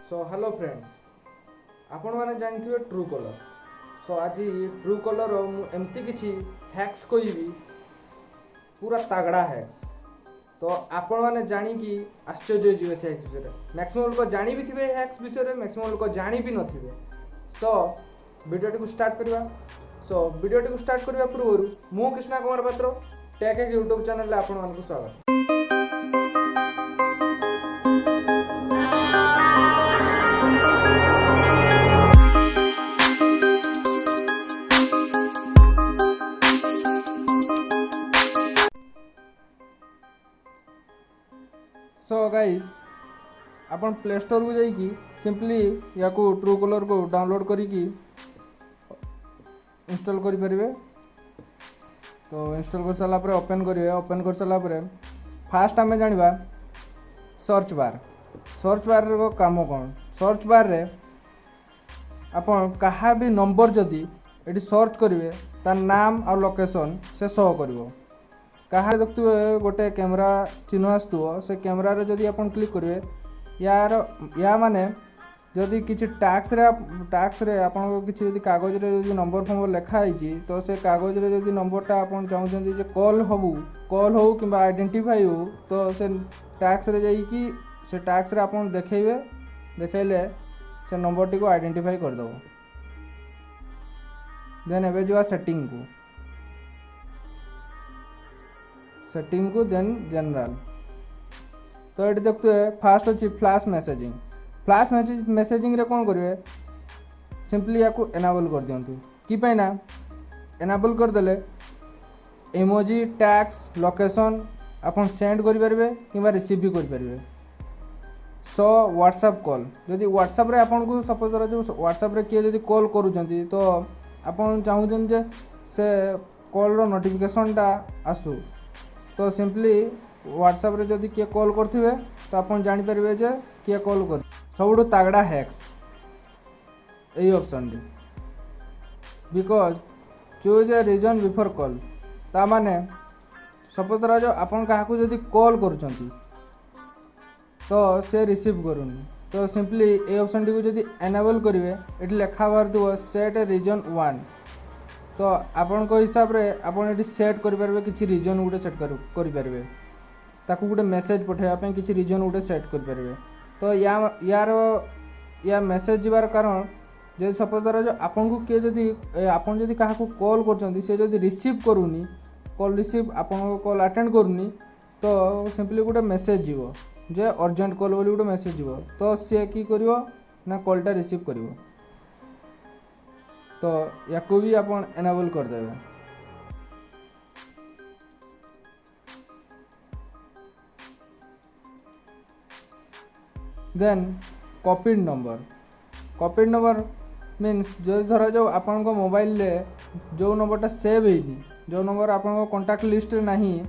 So hello friends, आपण मैंने जानते ट्रू कलर। सो आज ट्रू कलर एमती किसी हैक्स कहबी, पूरा तगड़ा हैक्स। तो आपण मैंने जानिकी आश्चर्य हो से हैक्स विषय। मैक्सिमम लोग जानी भी थे हैक्स विषय, मैक्सिमम लोग जानी भी नथिबे। सो वीडियो को स्टार्ट करवा। सो वीडियो को स्टार्ट करने पूर्व मु कृष्णा कुमार पात्र टेक एक यूट्यूब चैनल आपण मानक स्वागत। सो गाइज अपन प्ले स्टोर को जाइए सिंपली या ट्रू कलर को डाउनलोड करी इंस्टॉल करें। तो इंस्टॉल कर सारा ओपन करेंगे। ओपन कर सारा फास्ट आम जाना सर्च बार। सर्च बार रो काम कौन? सर्च बार रे अपन कहा भी नंबर जदि ये सर्च करेंगे तार नाम और लोकेशन से शो करिवो। कहा देखुए गोटे कैमरा चिन्ह आसुव से कैमरा रे जदि अपन क्लिक करेंगे यार या माने जदि किसी टैक्स रे आपन किसी कागज रे जदि नंबर फंबर लिखा है तो से कागज रे जदि नंबरटा आपन चाहते जे कॉल हो कि आइडेंटिफाई हो तो से टैक्स रे जाइकी से टैक्स रे आपन देखैले से नंबर टी को आइडेंटिफाई कर दो। देन एबे जो सेटिंग को देन जनरल। तो ये देखते हैं फास्ट अच्छी फ्लैश मैसेजिंग। फ्लैश मैसेजिंग रे कौन करेंगे सिंपली या एनाबल कर दिंतु कि ना एनाबल करदे इमोजी टैक्स लोकेशन आपन सेंड करें कि रिसीव भी करें। सो व्हाट्सएप कॉल जदि व्हाट्सएप रे आपन को सपोज जो व्हाट्सएप रे किए जदि कॉल करूचंती तो आपन चाहूचन जे से कॉल रो नोटिफिकेशनटा आसू तो सिंपली व्हाट्सएप रे जदि किए कॉल करथिबे तो आपन जानि परिबे जे किए कॉल कर। सबुठु तागड़ा हैक्स एई ऑप्शन डी because choose a reason before call. ता माने सपोज जो आपन काहाकू जदि कॉल करूचंती तो से रिसीव करूनी तो सिंपली ए ऑप्शन डी को जदि एनेबल करिवे एटी लिखा बार दिवो सेट ए रीजन 1। तो आपण को हिसाब रे आपण एटी सेट करि परबे किछि रीजन गुटे सेट करि परबे ताकू गुटे मेसेज पठाइबा पे किछि रीजन गुटे सेट करि परबे। तो या मेसेज जीवार कारण जे सपोज जो आपण को के जदि आपण जदि काहाकू कॉल करचंती से जदि रिसीव करूनी कॉल रिसीव आपण को कॉल अटेंड करूनी तो सिंपली गुटे मेसेज जीवो जे अर्जेंट कॉल बोली गुटे मेसेज जीवो तो से की करिवो ना कॉलटा रिसीव करिवो। तो याको भी अपन एनेबल कर देबे। देन कॉपीड नंबर मीन्स जो धर जो आपन को मोबाइल रे जो नंबरटा सेव हेबी जो नंबर आपन को कांटेक्ट लिस्ट रे नहीं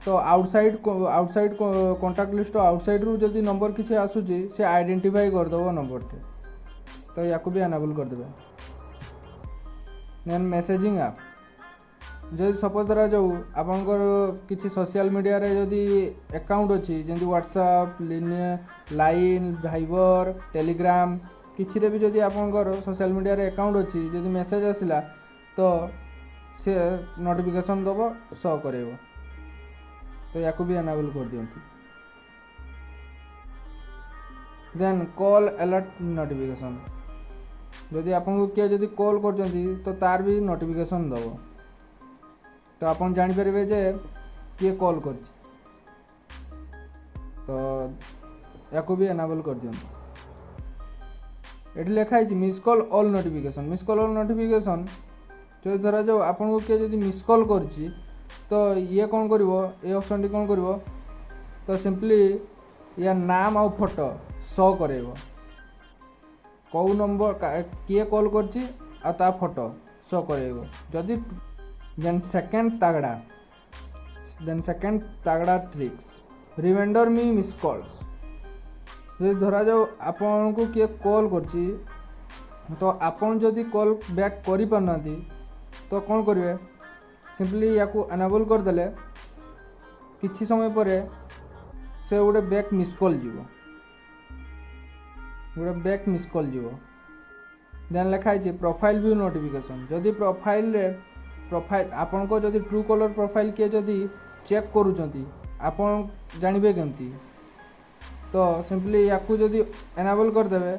तो आउटसाइड कांटेक्ट लिस्ट आउटसाइड रू जदि नंबर किसी आसुची से आइडेंटिफाई कर दबो नंबर टे। तो याको भी एनेबल कर देबे। देन मेसेजिंग ऐप जो सपोज धरा जो आपनकर किसी सोशल मीडिया रे जदि अकाउंट अच्छी जमी व्हाट्सएप लाइन भाइबर टेलीग्राम किसी रे भी जदि आपनकर सोशल मीडिया रे अकाउंट अच्छी जदि मेसेज आसला तो से नोटिफिकेशन दबो शो करेबो। तो याको भी एनेबल कर दियंतु। देन कॉल अलर्ट नोटिफिकेशन जदि आपन को किए जदि कॉल करचंती तो तार भी नोटिफिकेशन दबो तो आपन जानि परिबे जे किए कॉल करछि। तो याको भी एनेबल कर दियंतु। एठी लिखा है मिस कॉल ऑल नोटिफिकेशन जो धरा जो आपन को किए जदि मिस कॉल करछि तो ये कौन करिवो ए ऑप्शन टी कौन करिवो तो सिंपली या नाम और फोटो शो करेबो कौ नंबर किए कॉल करछि आ ता फोटो शो करेबो। जदि देन सेकंड तागड़ा tricks reminder me miss calls जदि धरा जो आपन को किए कॉल करछि तो आपन जदि कॉल बैक करि पारनाती तो कौन करिवे सिंपली या एनेबल करदे किछि समय पर से गोटे बैक मिस कॉल जीवो गोटे बैक मिस कॉल जीवो देन लिखाई प्रोफाइल व्यू नोटिफिकेशन जदि प्रोफाइल आपन को जदि ट्रू कलर प्रोफाइल किए जदि चेक करूचंती आपन जानबे केमती तो सिंपली याकू जदि एनाबल करदेवे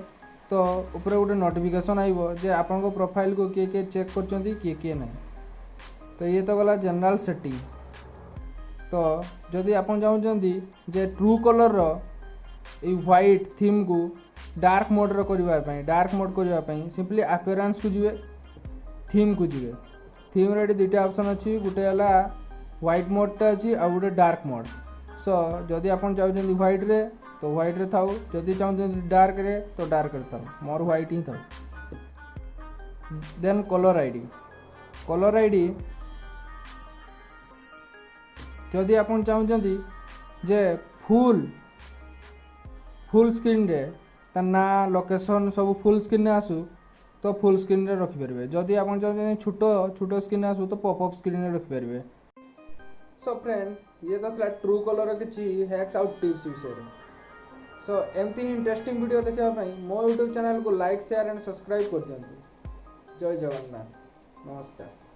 तो ऊपर गोटे नोटिफिकेशन आइबो जे आपन को प्रोफाइल को किए किए चेक करचंती किए किए नहीं। तो ये तो गला जनरल सेटिंग। तो जदि आपन चाहूचंती जे true colour row a white theme को डार्क मोड रो डार्क मोड करने सिंपली अपीयरेंस को जीवे थीम को जीवे थीम रे दुटा ऑप्शन अच्छी गोटे है व्हाइट मोडटा अच्छी आ गोटे डार्क मोड। सो जदि आपन चाहूचंती व्हाइट रे तो व्हाइट रे थाउ जदि चाहूचंती डार्क रे तो डार्क रे थाउ मोर व्हाइट ही थाउ। देन कलर आईडी जदि आपन चाहूचंती जे फुल स्क्रीन रे ता ना लोकेशन सब फुल स्क्रीन रे आसू तो फुल स्क्रीन रे रखि परिबे जदि आपन चाहूचंती छोटो स्क्रीन आसू तो पॉपअप स्क्रीन रे रखि परिबे। सो फ्रेंड ये तो था ट्रू कलर किसी हैक्स आउट टिप्स विषय। सो एमती इंटरेस्टिंग वीडियो देखा मो यूट्यूब चैनल को लाइक शेयर एंड सब्सक्राइब कर दियंतु। जय जगन्नाथ, नमस्कार।